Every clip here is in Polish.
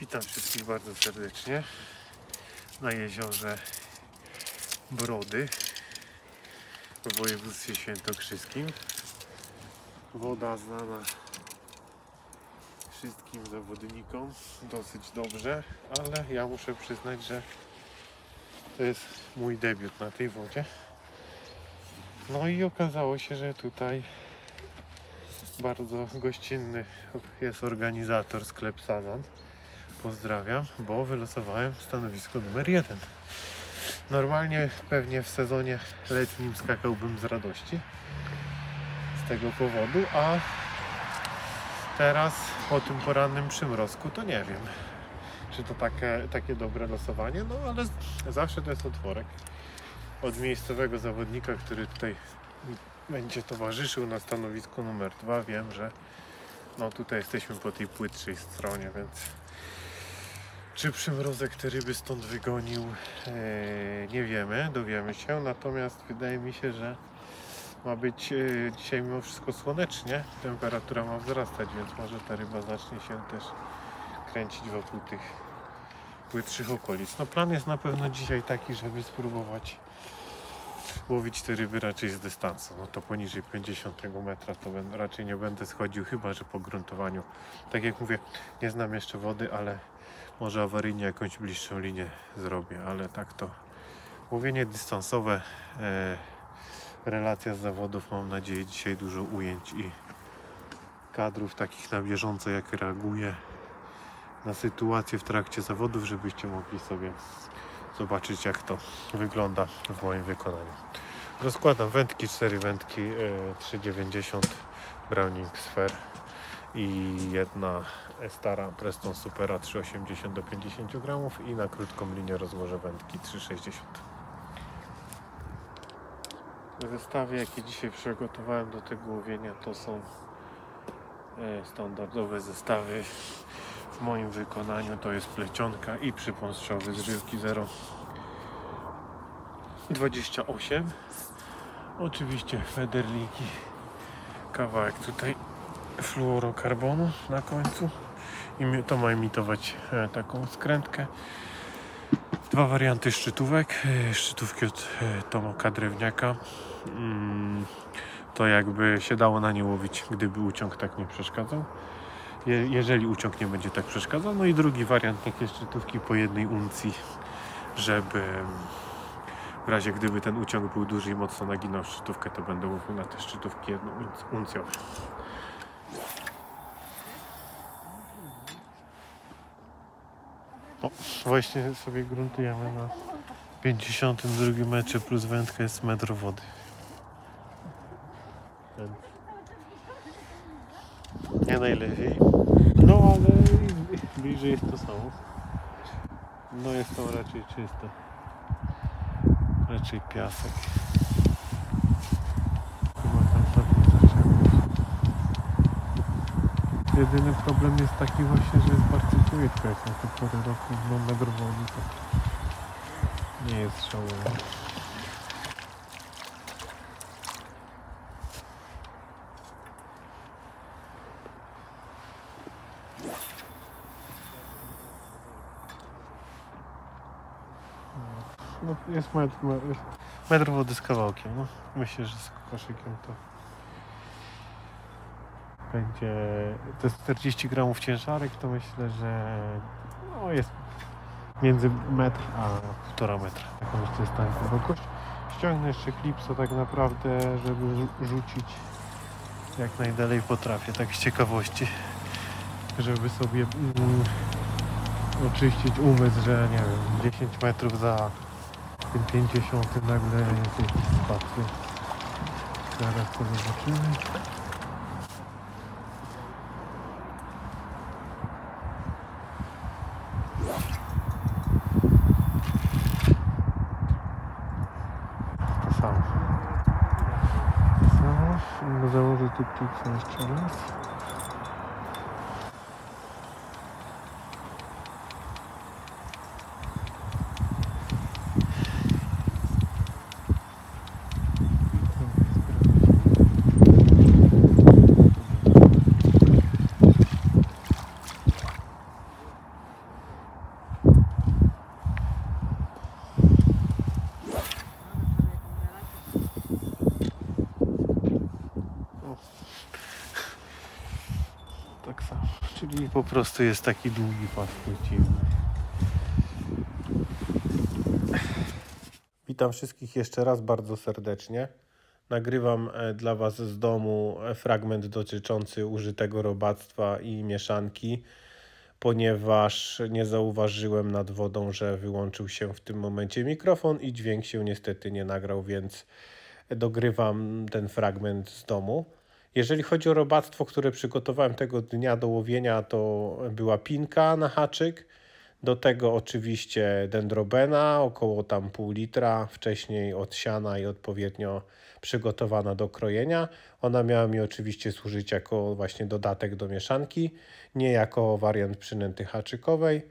Witam wszystkich bardzo serdecznie na jeziorze Brody w województwie świętokrzyskim. Woda znana wszystkim zawodnikom dosyć dobrze, ale ja muszę przyznać, że to jest mój debiut na tej wodzie. No i okazało się, że tutaj bardzo gościnny jest organizator, sklep Sazan. Pozdrawiam, bo wylosowałem stanowisko numer 1. Normalnie pewnie w sezonie letnim skakałbym z radości z tego powodu, a teraz po tym porannym przymrozku to nie wiem, czy to takie dobre losowanie, no ale zawsze to jest otworek od miejscowego zawodnika, który tutaj będzie towarzyszył na stanowisku numer 2. Wiem, że no tutaj jesteśmy po tej płytszej stronie, więc czy przymrozek te ryby stąd wygonił, nie wiemy, dowiemy się, natomiast wydaje mi się, że ma być dzisiaj mimo wszystko słonecznie, temperatura ma wzrastać, więc może ta ryba zacznie się też kręcić wokół tych płytszych okolic. No plan jest na pewno dzisiaj taki, żeby spróbować łowić te ryby raczej z dystansu. No to poniżej 50 metra to raczej nie będę schodził, chyba że po gruntowaniu. Tak jak mówię, nie znam jeszcze wody, ale może awaryjnie jakąś bliższą linię zrobię, ale tak to łowienie dystansowe, relacja z zawodów, mam nadzieję dzisiaj dużo ujęć i kadrów takich na bieżąco, jak reaguję na sytuację w trakcie zawodów, żebyście mogli sobie zobaczyć, jak to wygląda w moim wykonaniu. Rozkładam wędki, 4 wędki 3,90 Browning Sphere i jedna stara Preston Supera 3,80 do 50 gramów i na krótką linię rozłożę wędki 3,60. Zestawy, jakie dzisiaj przygotowałem do tego łowienia, to są standardowe zestawy w moim wykonaniu. To jest plecionka i przypąstrzowy z Żywki 0,28. Oczywiście federlinki, kawałek tutaj fluorokarbonu na końcu i to ma imitować taką skrętkę. 2 warianty szczytówek. Szczytówki od Tomaka Drewniaka. To jakby się dało na nie łowić, gdyby uciąg tak nie przeszkadzał. Jeżeli uciąg nie będzie tak przeszkadzał. No i drugi wariant, takie szczytówki po 1 uncji, żeby w razie gdyby ten uciąg był duży i mocno naginał szczytówkę, to będę łowił na te szczytówki 1 uncją. O, właśnie sobie gruntujemy na 52 metrze plus wędka jest metr wody. Nie najlepiej. No ale bliżej jest to samo. No jest to raczej czyste. Raczej piasek. Chyba tam sobie zaczęło. Jedyny problem jest taki właśnie, że jest bardzo płytko, jak na tę porę roku no metr wody to nie jest szalone. No jest metr wody z kawałkiem, no. Myślę, że z koszykiem to będzie, to jest 40 gramów ciężarek, to myślę, że no jest między metr a 1,5 metra. Taką jeszcze jest tam głębokość. Ściągnę jeszcze klipsa tak naprawdę, żeby rzucić jak najdalej potrafię, tak z ciekawości, żeby sobie oczyścić umysł, że nie wiem, 10 metrów za tym 50 nagle jakieś spadły. Zaraz to zobaczymy. To samo. Założę tu klipsa jeszcze raz. tak samo. Czyli po prostu jest taki długi pas płciowy. Witam wszystkich jeszcze raz bardzo serdecznie. Nagrywam dla Was z domu fragment dotyczący użytego robactwa i mieszanki, ponieważ nie zauważyłem nad wodą, że wyłączył się w tym momencie mikrofon i dźwięk się niestety nie nagrał, więc dogrywam ten fragment z domu. Jeżeli chodzi o robactwo, które przygotowałem tego dnia do łowienia, to była pinka na haczyk. Do tego oczywiście dendrobena, około tam pół litra, wcześniej odsiana i odpowiednio przygotowana do krojenia. Ona miała mi oczywiście służyć jako właśnie dodatek do mieszanki, nie jako wariant przynęty haczykowej.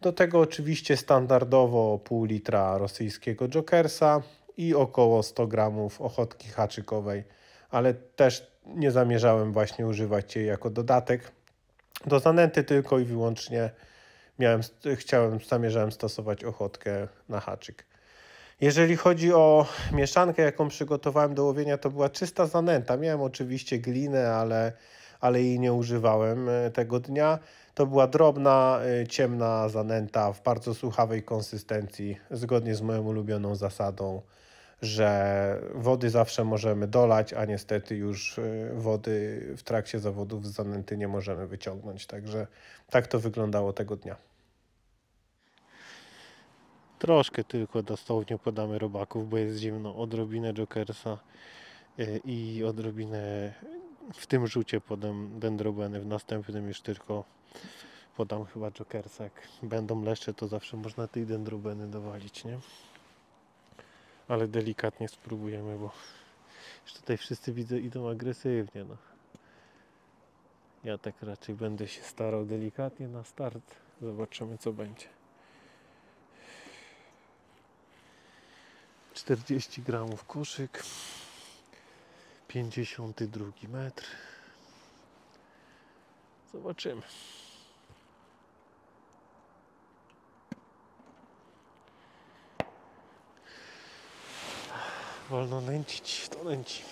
Do tego oczywiście standardowo pół litra rosyjskiego Jokersa i około 100 gramów ochotki haczykowej, ale też nie zamierzałem właśnie używać jej jako dodatek. Do zanęty tylko i wyłącznie zamierzałem stosować ochotkę na haczyk. Jeżeli chodzi o mieszankę, jaką przygotowałem do łowienia, to była czysta zanęta. Miałem oczywiście glinę, ale jej nie używałem tego dnia. To była drobna, ciemna zanęta w bardzo słuchawej konsystencji, zgodnie z moją ulubioną zasadą, że wody zawsze możemy dolać, a niestety już wody w trakcie zawodów z zanęty nie możemy wyciągnąć. Także tak to wyglądało tego dnia. Troszkę tylko dosłownie podamy robaków, bo jest zimno. Odrobinę Jokersa i odrobinę w tym rzucie podam dendrobeny. W następnym już tylko podam chyba Jokersa. Jak będą leszcze, to zawsze można tej dendrobeny dowalić, nie? Ale delikatnie spróbujemy, bo już tutaj wszyscy widzę idą agresywnie. No. Ja tak raczej będę się starał delikatnie na start. Zobaczymy, co będzie. 40 gramów koszyk, 52 metr. Zobaczymy. Wolno nęcić, to nęcimy.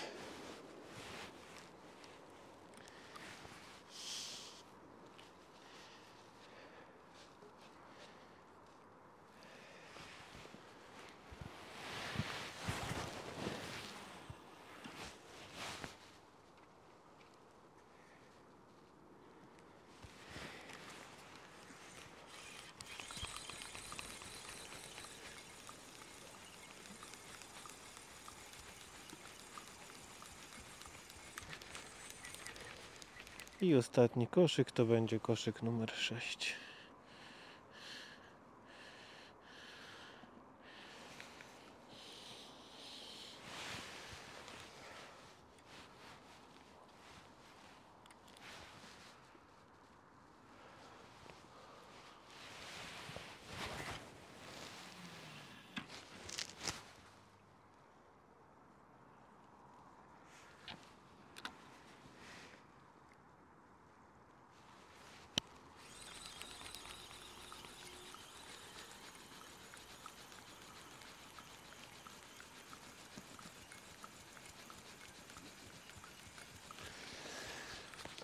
I ostatni koszyk to będzie koszyk numer 6.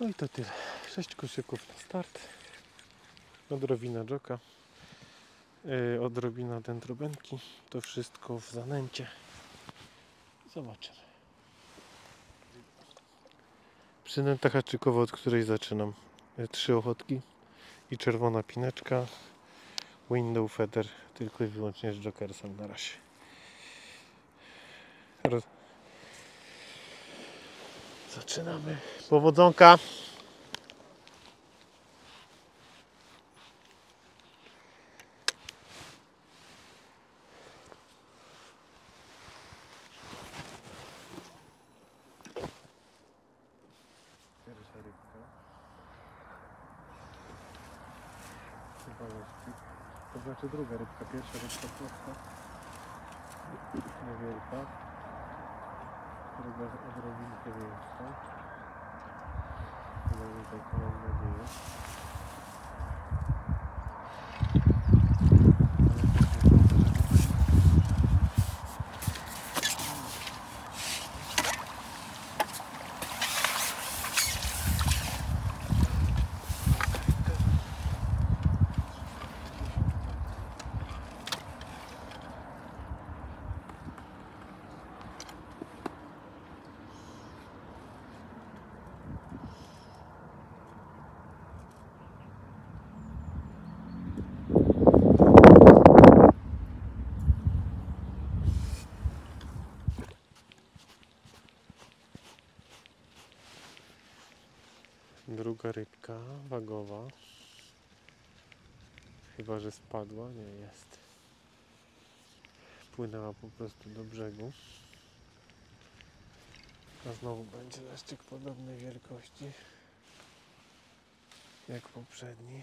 No i to tyle. 6 koszyków na start. Odrobina joka. Odrobina dendrobenki. To wszystko w zanęcie. Zobaczymy. Przynęta haczykowa, od której zaczynam. 3 ochotki i czerwona pineczka. Window feather tylko i wyłącznie z Jokersem na razie. Zaczynamy. Powodzonka. Pierwsza rybka. To znaczy druga rybka. Pierwsza rybka prosta. Niewielka. Druga odrobinkę większa. Przynajmniej taką mam nadzieję. Druga rybka wagowa. Chyba że spadła, nie jest. Płynęła po prostu do brzegu. A znowu będzie leszczyk podobnej wielkości jak poprzedni.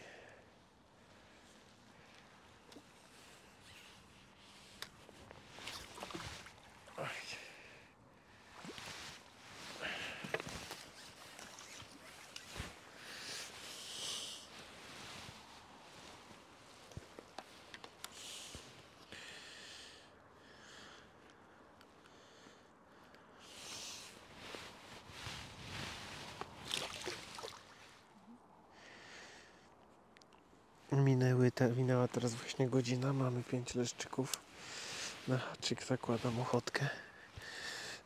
Minęła teraz właśnie godzina, mamy 5 leszczyków. Na haczyk zakładam ochotkę.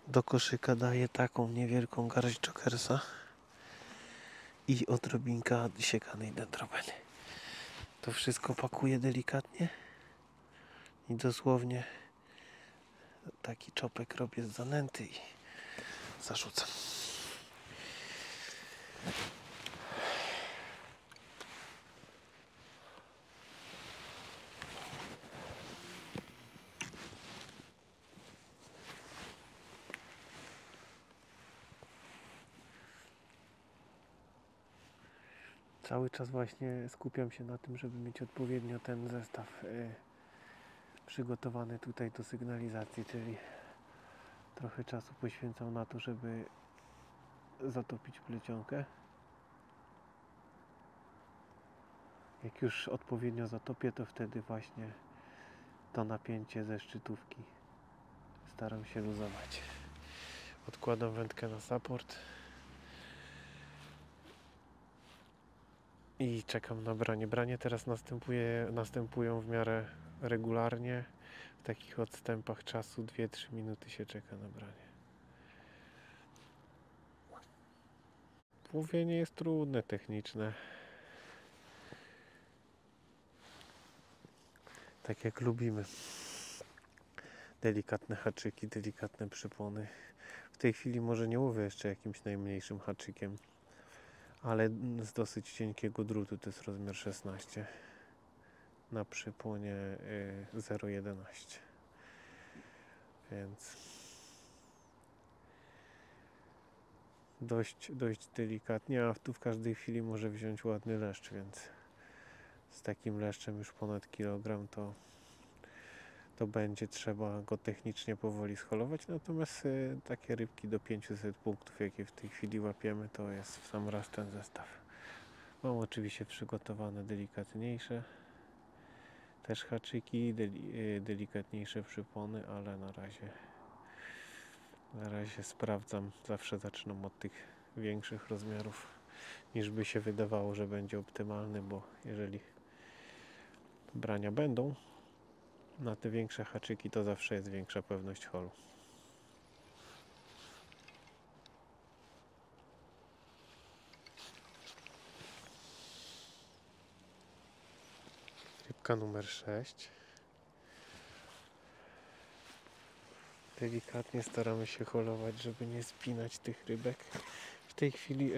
Do koszyka daję taką niewielką garść jokersa i odrobinka siekanej dendrobeny. To wszystko pakuję delikatnie i dosłownie taki czopek robię z zanęty i zarzucam. Cały czas właśnie skupiam się na tym, żeby mieć odpowiednio ten zestaw przygotowany tutaj do sygnalizacji, czyli trochę czasu poświęcam na to, żeby zatopić plecionkę. Jak już odpowiednio zatopię, to wtedy właśnie to napięcie ze szczytówki staram się luzować. Odkładam wędkę na support i czekam na branie. Branie teraz następują w miarę regularnie. W takich odstępach czasu 2-3 minuty się czeka na branie. Łowienie jest trudne, techniczne. Tak jak lubimy. Delikatne haczyki, delikatne przypony. W tej chwili może nie łowię jeszcze jakimś najmniejszym haczykiem, ale z dosyć cienkiego drutu, to jest rozmiar 16 na przypłonie 0,11, więc dość delikatnie, a tu w każdej chwili może wziąć ładny leszcz, więc z takim leszczem już ponad kilogram to będzie trzeba go technicznie powoli scholować, natomiast takie rybki do 500 punktów, jakie w tej chwili łapiemy, to jest w sam raz ten zestaw. Mam oczywiście przygotowane delikatniejsze też haczyki, delikatniejsze przypony, ale na razie sprawdzam, zawsze zaczynam od tych większych rozmiarów, niż by się wydawało, że będzie optymalny, bo jeżeli brania będą na te większe haczyki, to zawsze jest większa pewność holu. Rybka numer 6. Delikatnie staramy się holować, żeby nie spinać tych rybek. W tej chwili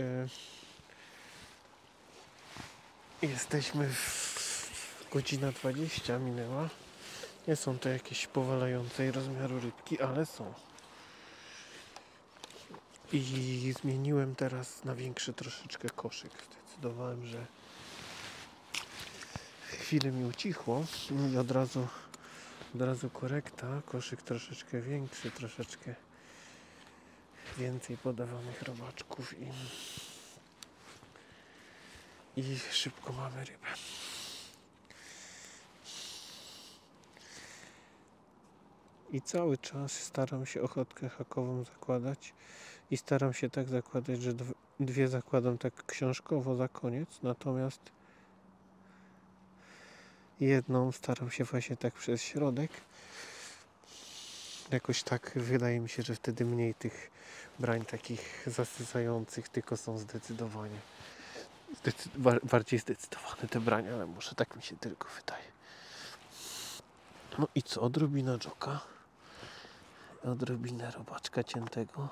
jesteśmy w godzina 20 minęła. Nie są to jakieś powalającej rozmiaru rybki, ale są. I zmieniłem teraz na większy troszeczkę koszyk. Zdecydowałem, że chwilę mi ucichło i od razu korekta. Koszyk troszeczkę większy, troszeczkę więcej podawanych robaczków i szybko mamy rybę. I cały czas staram się ochotkę hakową zakładać i staram się tak zakładać, że dwie zakładam tak książkowo za koniec, natomiast jedną staram się właśnie tak przez środek. Jakoś tak wydaje mi się, że wtedy mniej tych brań takich zasycających, tylko są zdecydowanie bardziej zdecydowane te brania, ale może tak mi się tylko wydaje. No i co? Odrobina dżoka, odrobinę robaczka ciętego,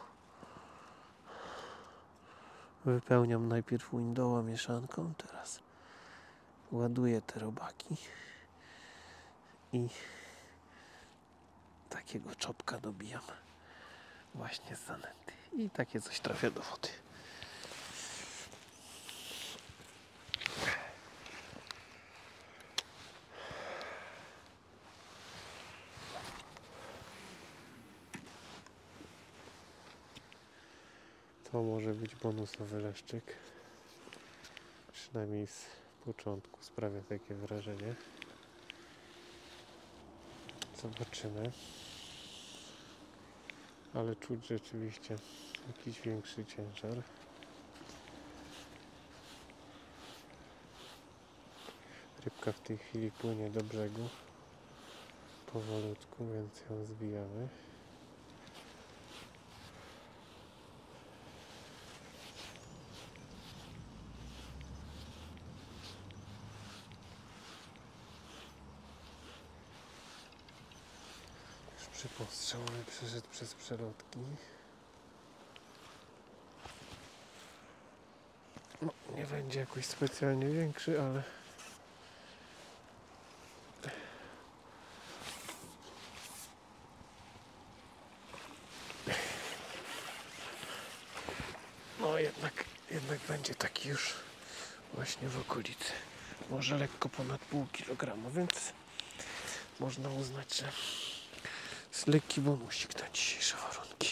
Wypełniam najpierw windowa mieszanką, teraz ładuję te robaki i takiego czopka dobijam właśnie z zanęty i takie coś trafia do wody. To może być bonusowy leszczyk. Przynajmniej z początku sprawia takie wrażenie. Zobaczymy. Ale czuć rzeczywiście jakiś większy ciężar. Rybka w tej chwili płynie do brzegu powolutku, więc ją zwijamy. Już przy postrzału przeszedł przez przelotki. No, nie będzie jakoś specjalnie większy, ale no jednak będzie taki już właśnie w okolicy. Może lekko ponad pół kilograma, więc można uznać, że jest lekki bonusik na dzisiejsze warunki.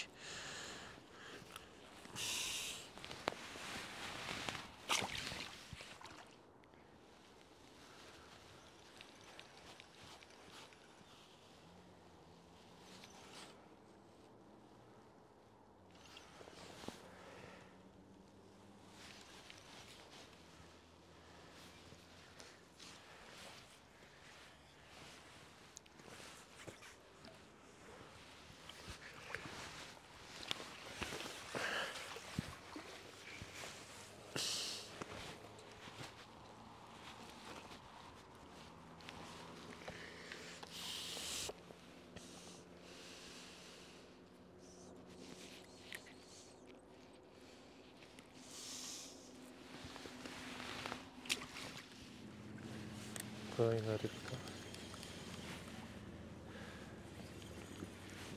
Kolejna rybka.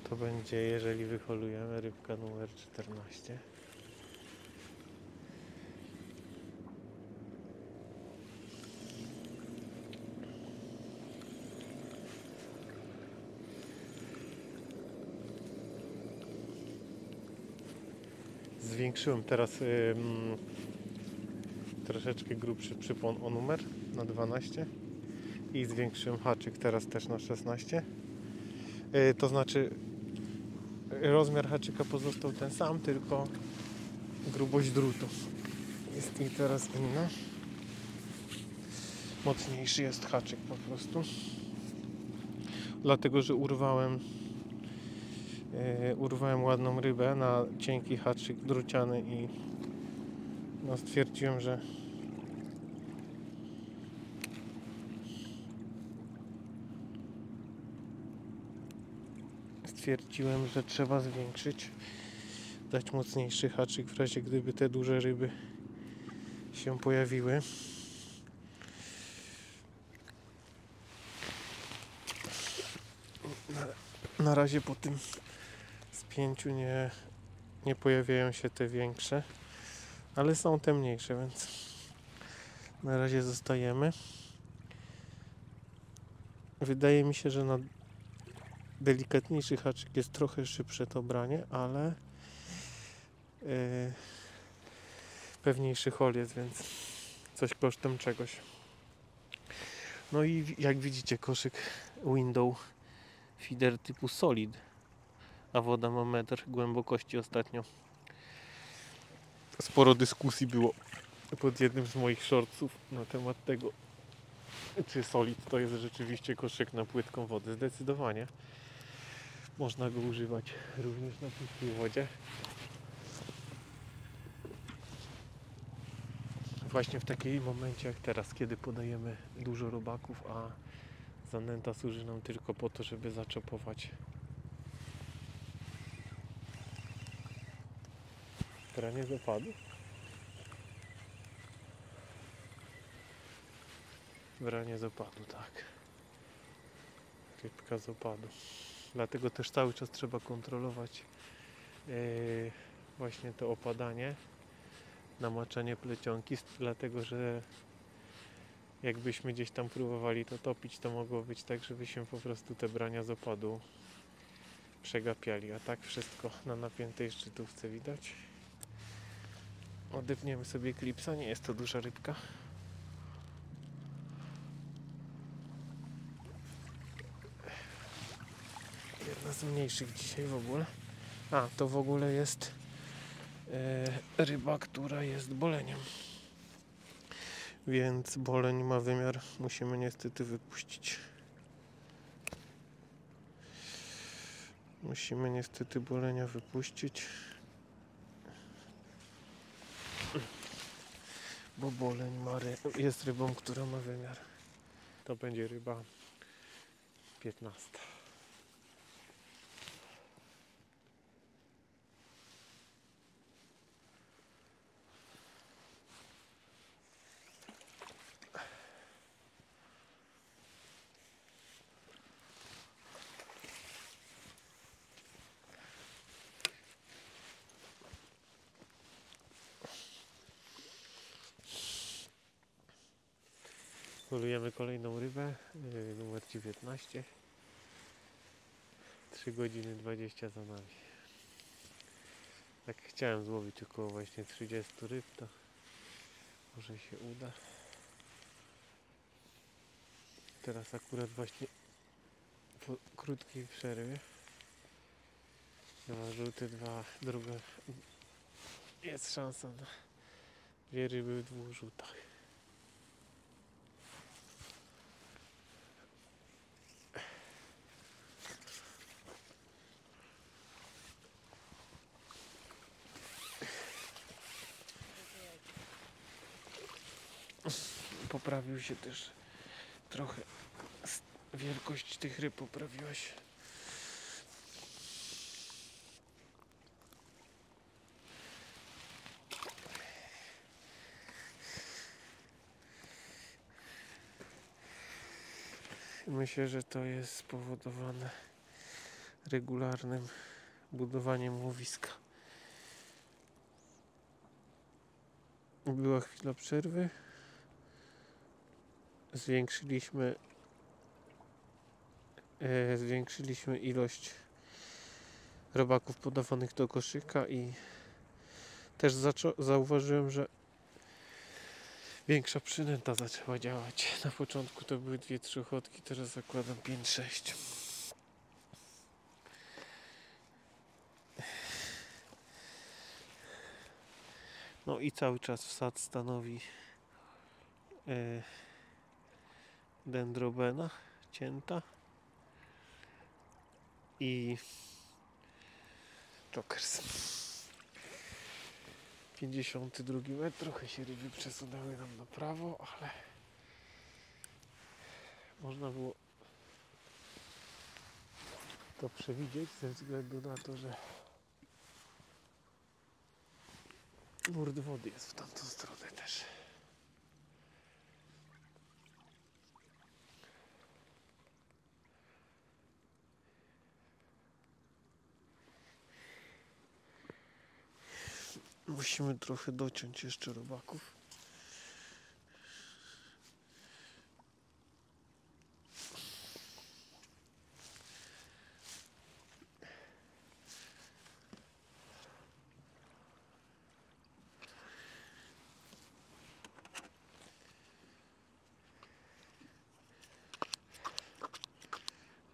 To będzie, jeżeli wyholujemy, rybka numer 14. Zwiększyłem teraz troszeczkę grubszy przypon o numer na 12 i zwiększyłem haczyk teraz też na 16. To znaczy rozmiar haczyka pozostał ten sam, tylko grubość drutu jest i teraz inna. Mocniejszy jest haczyk po prostu. Dlatego, że urwałem ładną rybę na cienki haczyk druciany i no stwierdziłem, że trzeba zwiększyć, dać mocniejszy haczyk w razie gdyby te duże ryby się pojawiły. Na razie po tym spięciu nie pojawiają się te większe, ale są te mniejsze, więc na razie zostajemy. Wydaje mi się, że na delikatniejszy haczyk jest trochę szybsze to branie, ale pewniejszy hol jest, więc coś kosztem czegoś. No i jak widzicie, koszyk window feeder typu solid, a woda ma metr głębokości ostatnio. Sporo dyskusji było pod jednym z moich shortsów na temat tego, czy solid to jest rzeczywiście koszyk na płytką wodę. Zdecydowanie można go używać również na płytkiej wodzie. Właśnie w takim momencie jak teraz, kiedy podajemy dużo robaków, a zanęta służy nam tylko po to, żeby zaczepować branie z opadów. Branie z opadu, tak. Rybka z opadu. Dlatego też cały czas trzeba kontrolować właśnie to opadanie, namaczanie plecionki, dlatego że jakbyśmy gdzieś tam próbowali to topić, to mogło być tak, żebyśmy po prostu te brania z opadu przegapiali, a tak wszystko na napiętej szczytówce widać. Odepniemy sobie klipsa, nie jest to duża rybka. Jedna z mniejszych dzisiaj w ogóle. A, to w ogóle jest ryba, która jest boleniem. Więc boleń ma wymiar, musimy niestety wypuścić. Musimy niestety bolenia wypuścić. Bo boleń jest rybą, która ma wymiar. To będzie ryba 15. Polujemy kolejną rybę, numer 19. 3 godziny 20 za nami. Jak chciałem złowić około właśnie 30 ryb, to może się uda. Teraz akurat właśnie po krótkiej przerwie. Dwa żółte, druga. Jest szansa na 2 ryby w 2 rzutach. Poprawił się też trochę, wielkość tych ryb poprawiła się. Myślę, że to jest spowodowane regularnym budowaniem łowiska. Była chwila przerwy. Zwiększyliśmy ilość robaków podawanych do koszyka i też zauważyłem, że większa przynęta zaczęła działać. Na początku to były 2-3 ochotki, teraz zakładam 5-6. No i cały czas wsad stanowi dendrobena cięta i jokers. 52 metr, trochę się ryby przesunęły nam na prawo, ale można było to przewidzieć ze względu na to, że nurt wody jest w tamtą stronę też. Musimy trochę dociąć jeszcze robaków.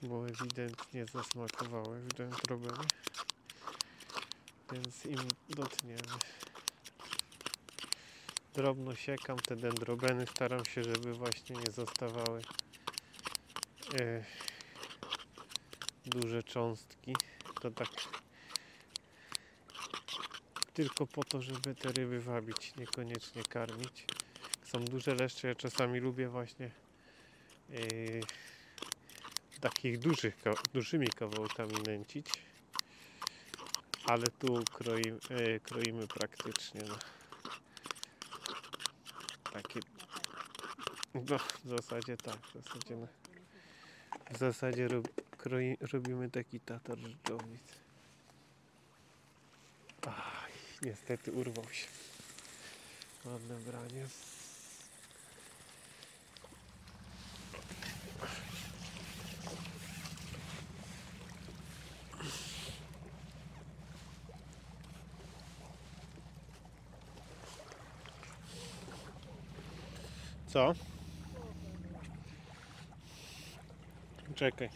Bo ewidentnie zasmakowały w dendrobenie, więc im dotniemy. Drobno siekam te dendrobeny, staram się, żeby właśnie nie zostawały duże cząstki. To tak tylko po to, żeby te ryby wabić, niekoniecznie karmić. Są duże leszcze, ja czasami lubię właśnie takich dużymi kawałkami nęcić, ale tu kroimy praktycznie na takie No, w zasadzie tak, w zasadzie robimy taki tatar dżdżowic. Aj, niestety urwał się. Ładne branie. Co? Czekaj.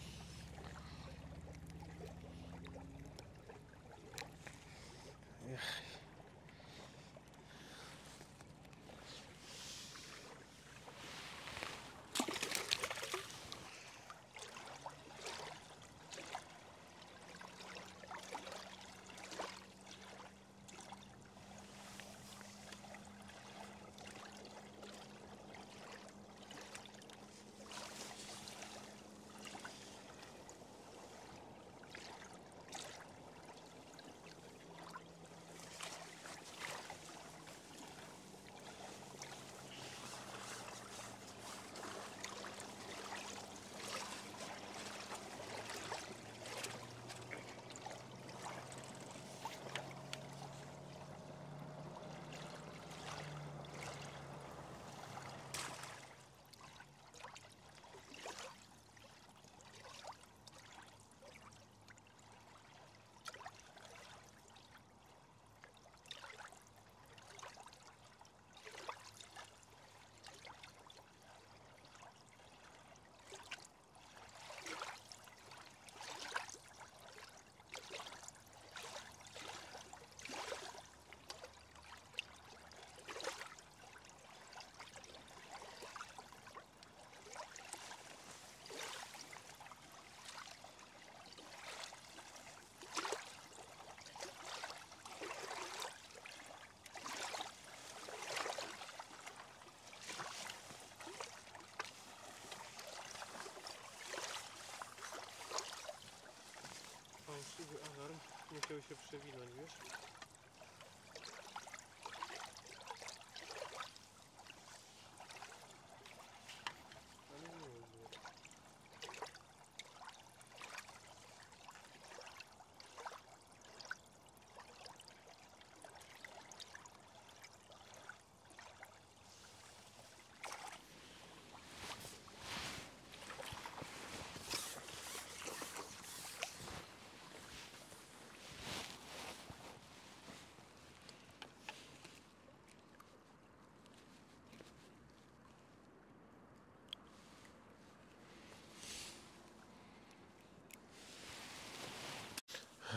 Fałszywy alarm musiał się przewinąć, wiesz? Ale nie było.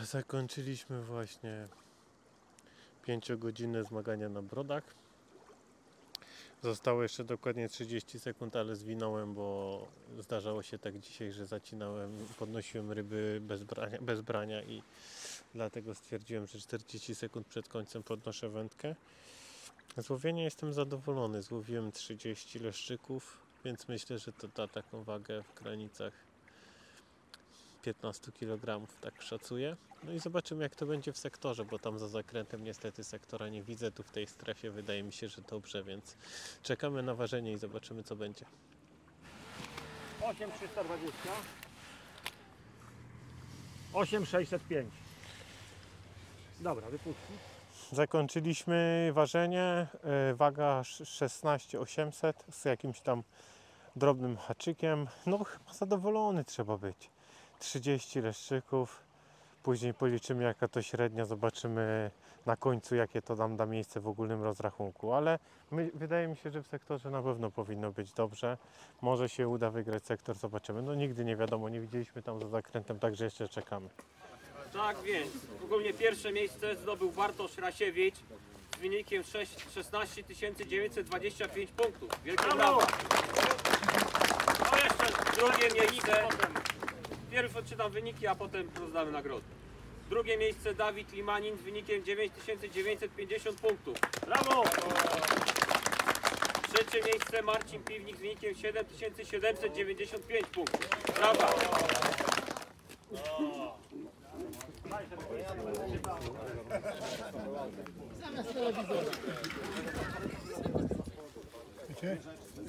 Zakończyliśmy właśnie 5-godzinne zmagania na brodach. Zostało jeszcze dokładnie 30 sekund, ale zwinąłem, bo zdarzało się tak dzisiaj, że podnosiłem ryby bez brania i dlatego stwierdziłem, że 40 sekund przed końcem podnoszę wędkę. Z łowienia jestem zadowolony. Złowiłem 30 leszczyków, więc myślę, że to da taką wagę w granicach 15 kg, tak szacuję. No i zobaczymy, jak to będzie w sektorze, bo tam za zakrętem niestety sektora nie widzę. Tu w tej strefie wydaje mi się, że dobrze, więc czekamy na ważenie i zobaczymy, co będzie. 8320, 8605. Dobra, wypuszczę. Zakończyliśmy ważenie, waga 16800 z jakimś tam drobnym haczykiem. No chyba zadowolony trzeba być. 30 leszczyków, później policzymy jaka to średnia, zobaczymy na końcu jakie to nam da miejsce w ogólnym rozrachunku, ale wydaje mi się, że w sektorze na pewno powinno być dobrze. Może się uda wygrać sektor, zobaczymy. No nigdy nie wiadomo, nie widzieliśmy tam za zakrętem, także jeszcze czekamy. Tak więc, ogólnie pierwsze miejsce zdobył Bartosz Rasiewicz z wynikiem 16 925 punktów. Wielkie brawa! No jeszcze drugie miejsce, pierw odczytam wyniki, a potem rozdamy nagrody. Drugie miejsce Dawid Limanin z wynikiem 9950 punktów. Brawo! Trzecie miejsce Marcin Piwnik z wynikiem 7795 punktów. Brawa! Zamiast telewizora.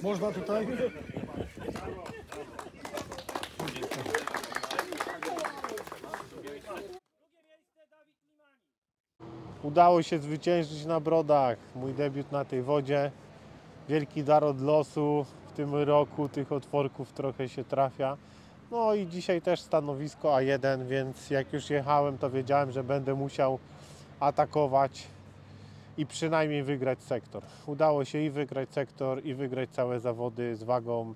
Można tutaj? Udało się zwyciężyć na brodach. Mój debiut na tej wodzie. Wielki dar od losu. W tym roku tych otworków trochę się trafia. No i dzisiaj też stanowisko A1, więc jak już jechałem, to wiedziałem, że będę musiał atakować i przynajmniej wygrać sektor. Udało się i wygrać sektor, i wygrać całe zawody z wagą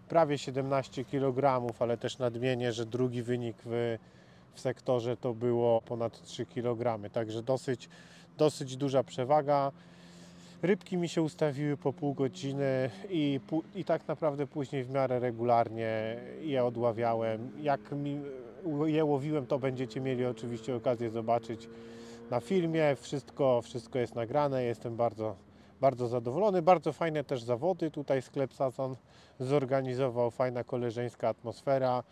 prawie 17 kg, ale też nadmienię, że drugi wynik w sektorze to było ponad 3 kg, także dosyć duża przewaga. Rybki mi się ustawiły po pół godziny i tak naprawdę później w miarę regularnie je odławiałem. Jak je łowiłem, to będziecie mieli oczywiście okazję zobaczyć na filmie. Wszystko jest nagrane, jestem bardzo zadowolony. Bardzo fajne też zawody tutaj sklep Sazon zorganizował, fajna koleżeńska atmosfera.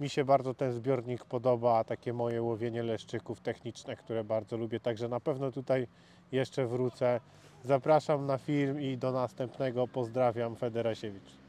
Mi się bardzo ten zbiornik podoba, takie moje łowienie leszczyków techniczne, które bardzo lubię, także na pewno tutaj jeszcze wrócę. Zapraszam na film i do następnego. Pozdrawiam, Federasiewicz.